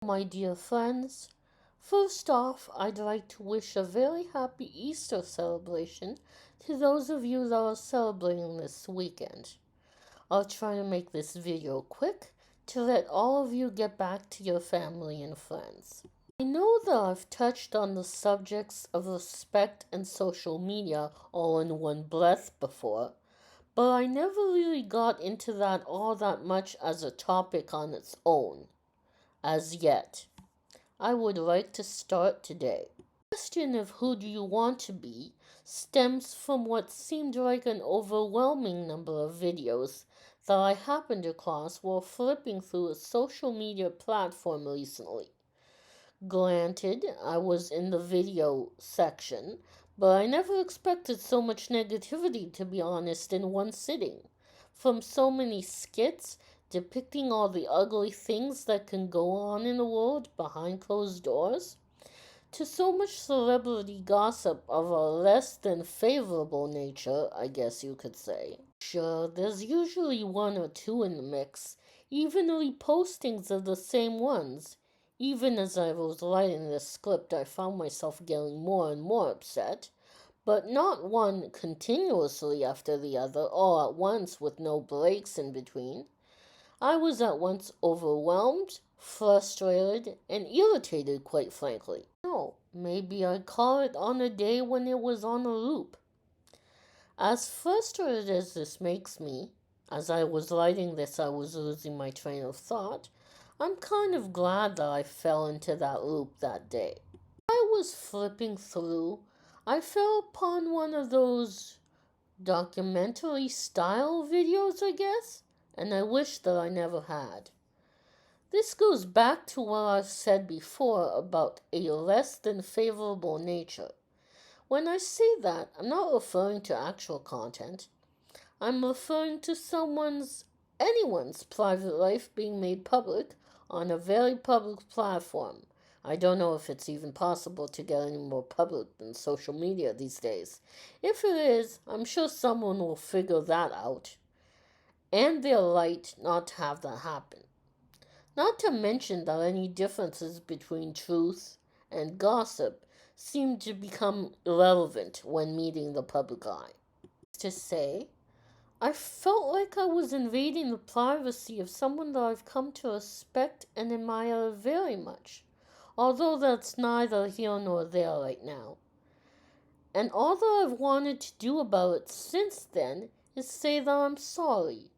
My dear friends, first off, I'd like to wish a very happy Easter celebration to those of you that are celebrating this weekend. I'll try to make this video quick to let all of you get back to your family and friends. I know that I've touched on the subjects of respect and social media all in one breath before, but I never really got into that all that much as a topic on its own, as yet. I would like to start today. The question of who do you want to be stems from what seemed like an overwhelming number of videos that I happened across while flipping through a social media platform recently. Granted, I was in the video section, but I never expected so much negativity, to be honest, in one sitting. From so many skits depicting all the ugly things that can go on in the world behind closed doors, to so much celebrity gossip of a less than favorable nature, I guess you could say. Sure, there's usually one or two in the mix, even repostings of the same ones. Even as I was writing this script, I found myself getting more and more upset, but not one continuously after the other, all at once with no breaks in between. I was at once overwhelmed, frustrated, and irritated, quite frankly. No, maybe I'd call it on a day when it was on a loop. As frustrated as this makes me, as I was writing this, I was losing my train of thought. I'm kind of glad that I fell into that loop that day. I was flipping through. I fell upon one of those documentary style videos, I guess, and I wish that I never had. This goes back to what I've said before about a less than favorable nature. When I say that, I'm not referring to actual content. I'm referring to anyone's private life being made public on a very public platform. I don't know if it's even possible to get any more public than social media these days. If it is, I'm sure someone will figure that out. And they're right not to have that happen. Not to mention that any differences between truth and gossip seem to become irrelevant when meeting the public eye. To say, I felt like I was invading the privacy of someone that I've come to respect and admire very much, although that's neither here nor there right now. And all that I've wanted to do about it since then is say that I'm sorry,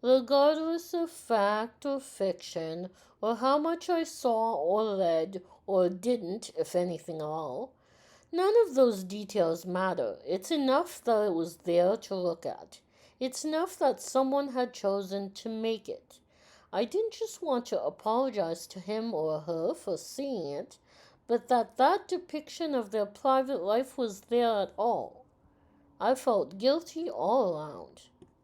regardless of fact or fiction, or how much I saw or read or didn't, if anything at all. None of those details matter. It's enough that it was there to look at. It's enough that someone had chosen to make it. I didn't just want to apologize to him or her for seeing it, but that depiction of their private life was there at all. I felt guilty all around.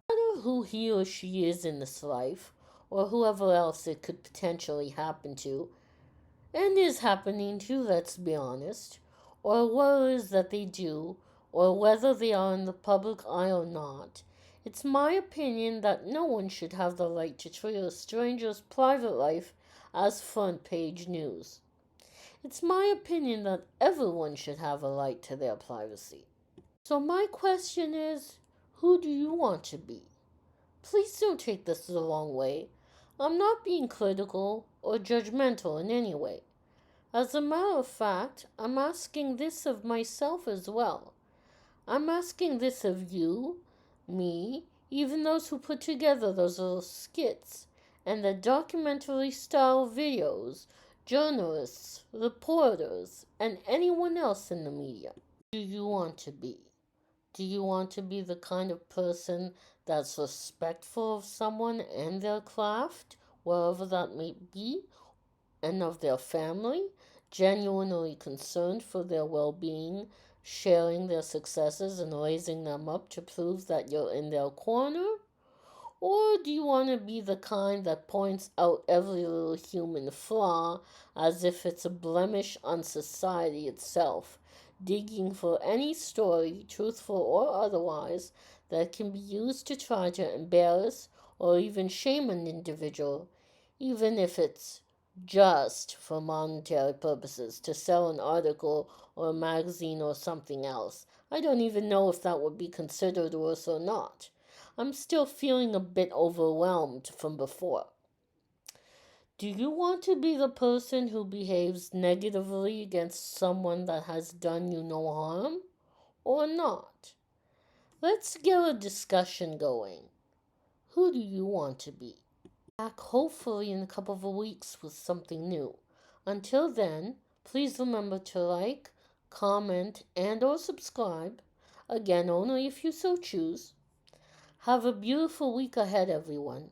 No matter who he or she is in this life, or whoever else it could potentially happen to, and is happening to, let's be honest, or what it is that they do, or whether they are in the public eye or not, it's my opinion that no one should have the right to treat a stranger's private life as front page news. It's my opinion that everyone should have a right to their privacy. So my question is, who do you want to be? Please don't take this the wrong way. I'm not being critical or judgmental in any way. As a matter of fact, I'm asking this of myself as well. I'm asking this of you, me, even those who put together those little skits and the documentary style videos, journalists, reporters, and anyone else in the media. Do you want to be? Do you want to be the kind of person that's respectful of someone and their craft, wherever that may be, and of their family, genuinely concerned for their well being, sharing their successes and raising them up to prove that you're in their corner? Or do you want to be the kind that points out every little human flaw as if it's a blemish on society itself, digging for any story, truthful or otherwise, that can be used to try to embarrass or even shame an individual, even if it's just for monetary purposes to sell an article or a magazine or something else. I don't even know if that would be considered worse or not. I'm still feeling a bit overwhelmed from before. Do you want to be the person who behaves negatively against someone that has done you no harm or not? Let's get a discussion going. Who do you want to be? Back hopefully in a couple of weeks with something new. Until then, please remember to like, comment, and or subscribe. Again, only if you so choose. Have a beautiful week ahead, everyone.